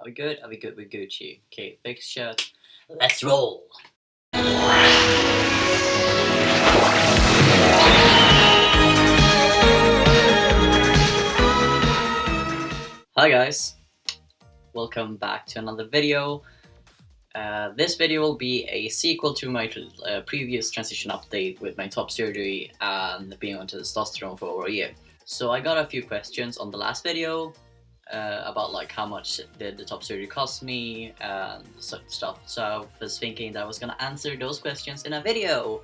Are we good? Are we good? We're Gucci. Okay, fix shirt. Let's roll! Hi guys, welcome back to another video. This video will be a sequel to my previous transition update with my top surgery and being on testosterone for over a year. So I got a few questions on the last video about like how much did the top surgery cost me and such stuff. So I was thinking that I was gonna answer those questions in a video.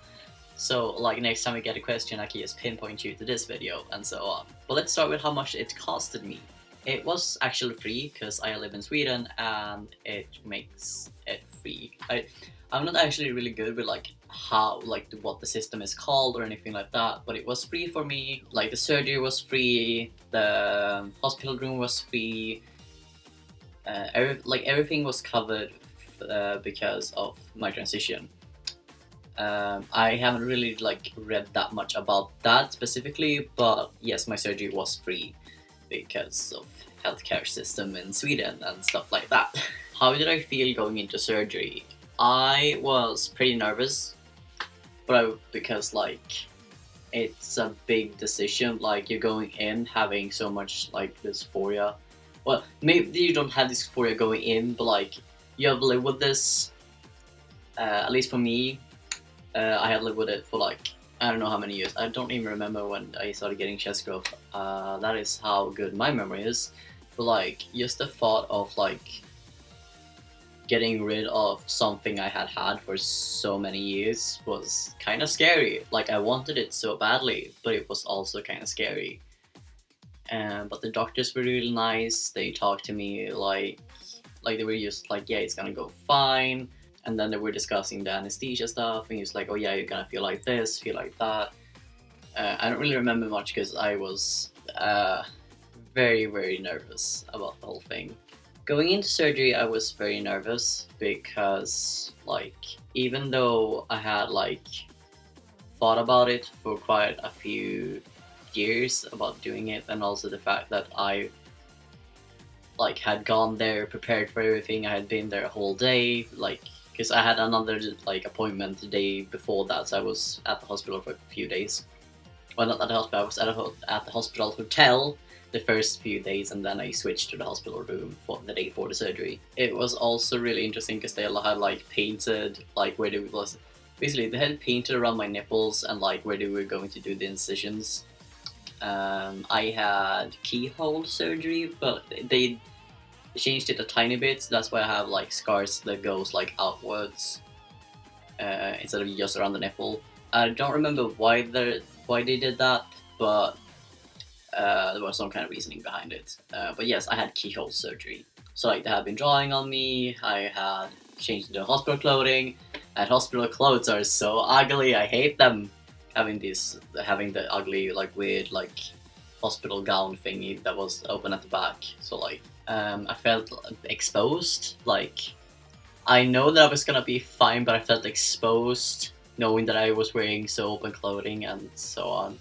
So like next time I get a question I can just pinpoint you to this video and so on. But let's start with how much it costed me. It was actually free because I live in Sweden and it makes it free. I'm not actually really good with like how what the system is called or anything like that, but it was free for me. Like the surgery was free, the hospital room was free, everything was covered because of my transition. I haven't really read that much about that specifically, but yes, my surgery was free because of healthcare system in Sweden and stuff like that. How did I feel going into surgery? I was pretty nervous, because it's a big decision. Like you're going in having so much dysphoria. Well, maybe you don't have dysphoria going in, but you have lived with this. At least for me, I had lived with it for I don't know how many years. I don't even remember when I started getting chest growth. That is how good my memory is. But just the thought of getting rid of something I had for so many years was kind of scary. I wanted it so badly, but it was also kind of scary. But the doctors were really nice. They talked to me like they were just yeah, it's gonna go fine. And then they were discussing the anesthesia stuff, and he was like, oh yeah, you're gonna feel like this, feel like that. I don't really remember much because I was very, very nervous about the whole thing. Going into surgery, I was very nervous because even though I had thought about it for quite a few years about doing it, and also the fact that I had gone there prepared for everything, I had been there a whole day, because I had another appointment the day before that, so I was at the hospital for a few days. Well, not at the hospital, I was at the hospital hotel the first few days, and then I switched to the hospital room for the day before the surgery. It was also really interesting because they had painted where they was basically they had painted around my nipples and where they were going to do the incisions. I had keyhole surgery, but they changed it a tiny bit, so that's why I have scars that goes outwards instead of just around the nipple. I don't remember why they did that, but there was some kind of reasoning behind it. But yes, I had keyhole surgery. So they had been drawing on me, I had changed into hospital clothing, and hospital clothes are so ugly, I hate them. Having the ugly weird hospital gown thingy that was open at the back. So I felt exposed. I know that I was gonna be fine, but I felt exposed knowing that I was wearing so open clothing and so on.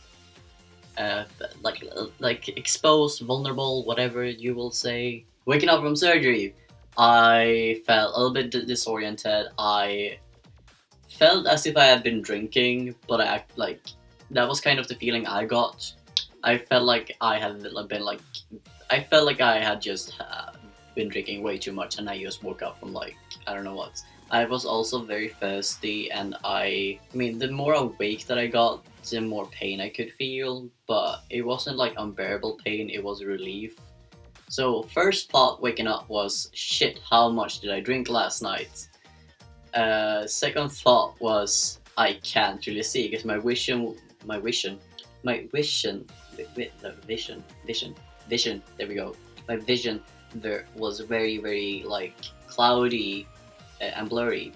Exposed, vulnerable, whatever you will say. Waking up from surgery, I felt a little bit disoriented. I felt as if I had been drinking, but that was kind of the feeling I got. I felt like I had been I felt like I had just been drinking way too much, and I just woke up from I don't know what. I was also very thirsty, and I mean the more awake that I got, the more pain I could feel, but it wasn't unbearable pain, it was relief. So first thought waking up was, shit, how much did I drink last night? Second thought was, I can't really see because my vision, there we go. My vision there was very, very cloudy and blurry,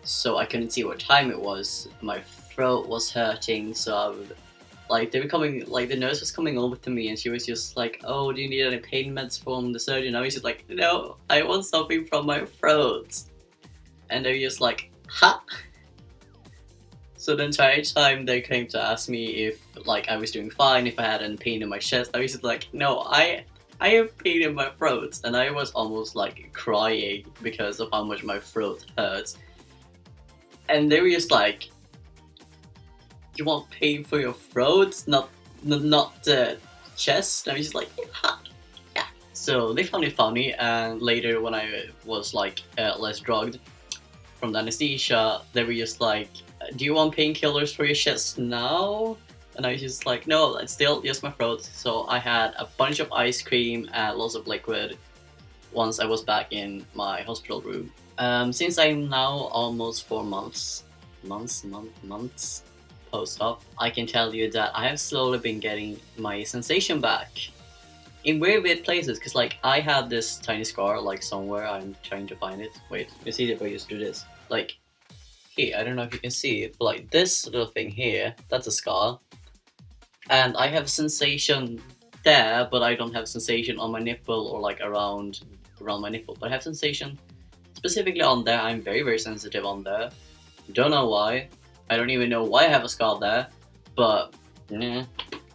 so I couldn't see what time it was. My throat was hurting, so I would, they were coming, the nurse was coming over to me and she was just like, oh, do you need any pain meds from the surgeon? I was just like, no, I want something from my throat. And they were just like, huh? So the entire time they came to ask me if I was doing fine, if I had any pain in my chest, I was just like, no, I I have pain in my throat, and I was almost like crying because of how much my throat hurts. And they were just like, "You want pain for your throat, not the chest?" And I was just like, "Yeah, yeah." So they found it funny, and later when I was like less drugged from the anesthesia, they were just like, "Do you want painkillers for your chest now?" And I was just like, "No, it's still just my throat." So I had a bunch of ice cream and lots of liquid once I was back in my hospital room. Since I'm now almost 4 months, months post-op, I can tell you that I have slowly been getting my sensation back in very weird places. Cause like I had this tiny scar like somewhere. I'm trying to find it. Wait, it's easier if I just do this. Like here, I don't know if you can see it, but like this little thing here, that's a scar, and I have sensation there, but I don't have sensation on my nipple or like around my nipple. But I have sensation specifically on there. I'm very sensitive on there. Don't know why. I don't even know why I have a scar there, but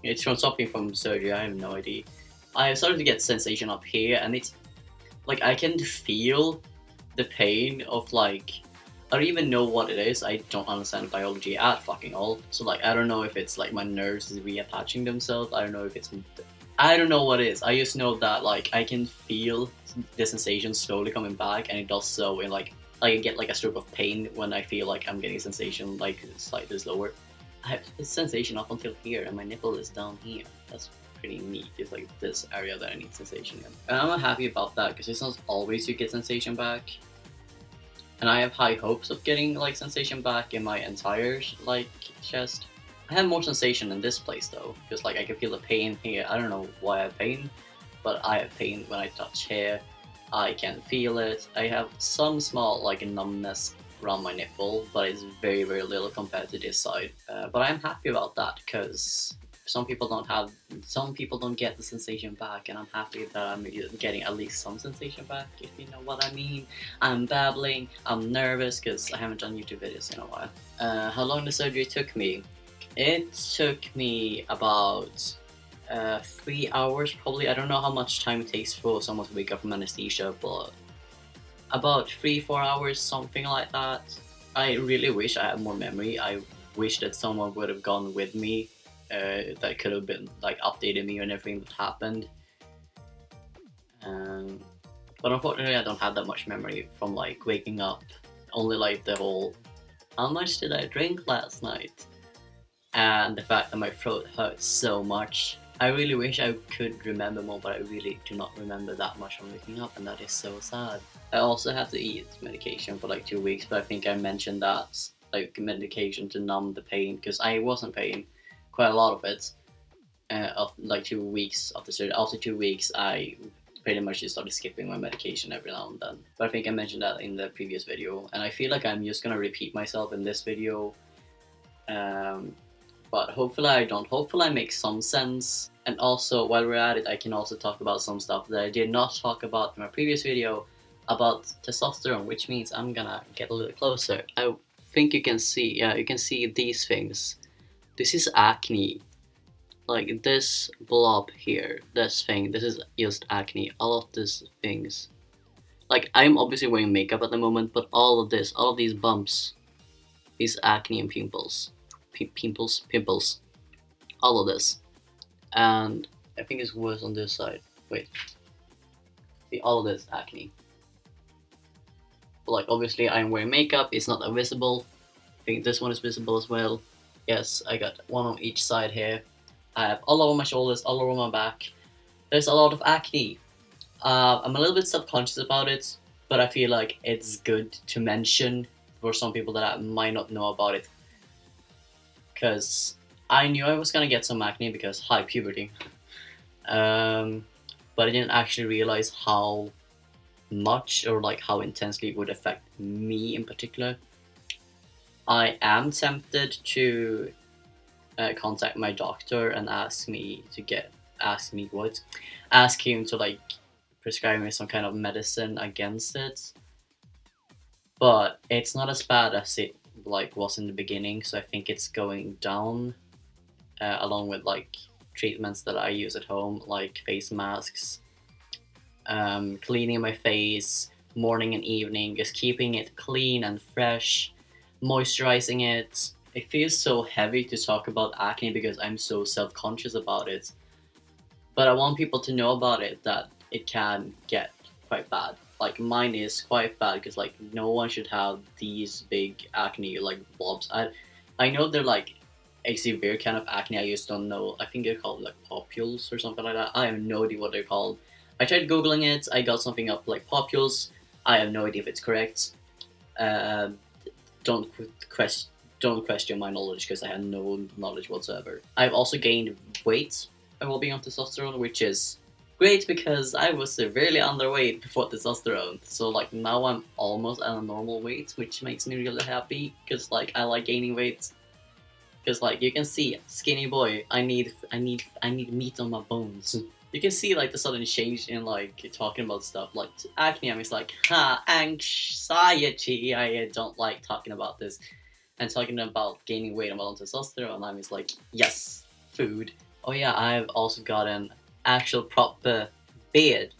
it's from something from surgery. I have no idea. I have started to get sensation up here, and it's like I can feel the pain of like I don't even know what it is. I don't understand biology at fucking all. So like I don't know if it's like my nerves is reattaching themselves. I don't know if it's I don't know what it is. I just know that like I can feel the sensation slowly coming back, and it does so in like I get like a stroke of pain when I feel like I'm getting sensation like slightly slower. I have this sensation up until here, and my nipple is down here. That's pretty neat. It's like this area that I need sensation in. And I'm happy about that because it's not always you get sensation back. And I have high hopes of getting like sensation back in my entire like chest. I have more sensation in this place though, because like I can feel the pain here. I don't know why I have pain, but I have pain when I touch here. I can feel it. I have some small like numbness around my nipple, but it's very little compared to this side. But I'm happy about that because some people don't get the sensation back, and I'm happy that I'm getting at least some sensation back, if you know what I mean. I'm babbling, I'm nervous because I haven't done YouTube videos in a while. How long the surgery took me? It took me about 3 hours probably. I don't know how much time it takes for someone to wake up from anesthesia, but about 3-4 hours, something like that. I really wish I had more memory. I wish that someone would have gone with me, that could have been like updated me on everything that happened. But unfortunately, I don't have that much memory from like waking up. Only like the whole, how much did I drink last night? And the fact that my throat hurts so much. I really wish I could remember more, but I really do not remember that much from waking up, and that is so sad. I also had to eat medication for like 2 weeks, but I think I mentioned that, like medication to numb the pain, because I was in pain, quite a lot of it, of like 2 weeks after surgery. After 2 weeks, I pretty much just started skipping my medication every now and then. But I think I mentioned that in the previous video, and I feel like I'm just gonna repeat myself in this video. But hopefully I don't. Hopefully I make some sense. And also, while we're at it, I can also talk about some stuff that I did not talk about in my previous video about testosterone, which means I'm gonna get a little closer. I think you can see, yeah, you can see these things. This is acne. Like this blob here, this thing, this is just acne. All of these things. Like I'm obviously wearing makeup at the moment, but all of this, all of these bumps, is acne and pimples. Pimples, all of this. And I think it's worse on this side. Wait, see, all of this acne. But like obviously I'm wearing makeup, it's not that visible. I think this one is visible as well. Yes, I got one on each side here. I have all over my shoulders, all over my back. There's a lot of acne. I'm a little bit self-conscious about it, but I feel like it's good to mention for some people that might not know about it. Because I knew I was gonna get some acne because high puberty, but I didn't actually realize how much or like how intensely it would affect me in particular. I am tempted to contact my doctor and ask him to like prescribe me some kind of medicine against it, but it's not as bad as it like was in the beginning, so I think it's going down, along with like treatments that I use at home, like face masks cleaning my face morning and evening, just keeping it clean and fresh, moisturizing it. It feels so heavy to talk about acne because I'm so self-conscious about it. But I want people to know about it, that it can get quite bad. Like mine is quite bad because like no one should have these big acne like blobs. I know they're like a severe kind of acne. I just don't know. I think they're called like papules or something like that. I have no idea what they're called. I tried googling it. I got something up like papules. I have no idea if it's correct. Uh, don't question don't question my knowledge because I had no knowledge whatsoever. I've also gained weight while being on testosterone, which is great because I was severely underweight before testosterone. So like now I'm almost at a normal weight, which makes me really happy because like I like gaining weight. Because like you can see, skinny boy, I need meat on my bones. You can see like the sudden change in like talking about stuff like acne. I'm just like, ha, anxiety. I don't like talking about this. And talking about gaining weight and on testosterone, I'm just like, yes, food. Oh yeah, I've also gotten actual proper beard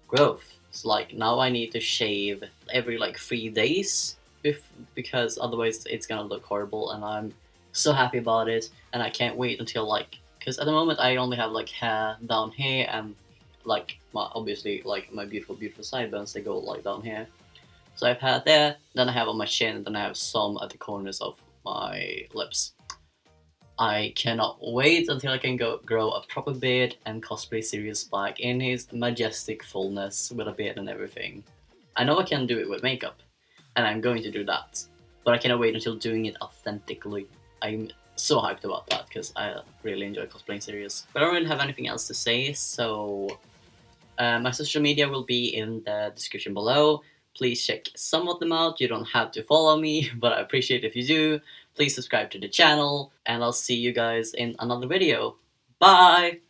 growth. So like now I need to shave every like 3 days, because otherwise it's gonna look horrible. And I'm so happy about it, and I can't wait until like, because at the moment I only have like hair down here and like my obviously like my beautiful sideburns, they go like down here. So I've had there, then I have on my chin, and then I have some at the corners of my lips. I cannot wait until I can go grow a proper beard and cosplay Sirius Black in his majestic fullness with a beard and everything. I know I can do it with makeup, and I'm going to do that, but I cannot wait until doing it authentically. I'm so hyped about that because I really enjoy cosplaying Sirius. But I don't really have anything else to say, so my social media will be in the description below. Please check some of them out. You don't have to follow me, but I appreciate if you do. Please subscribe to the channel, and I'll see you guys in another video. Bye!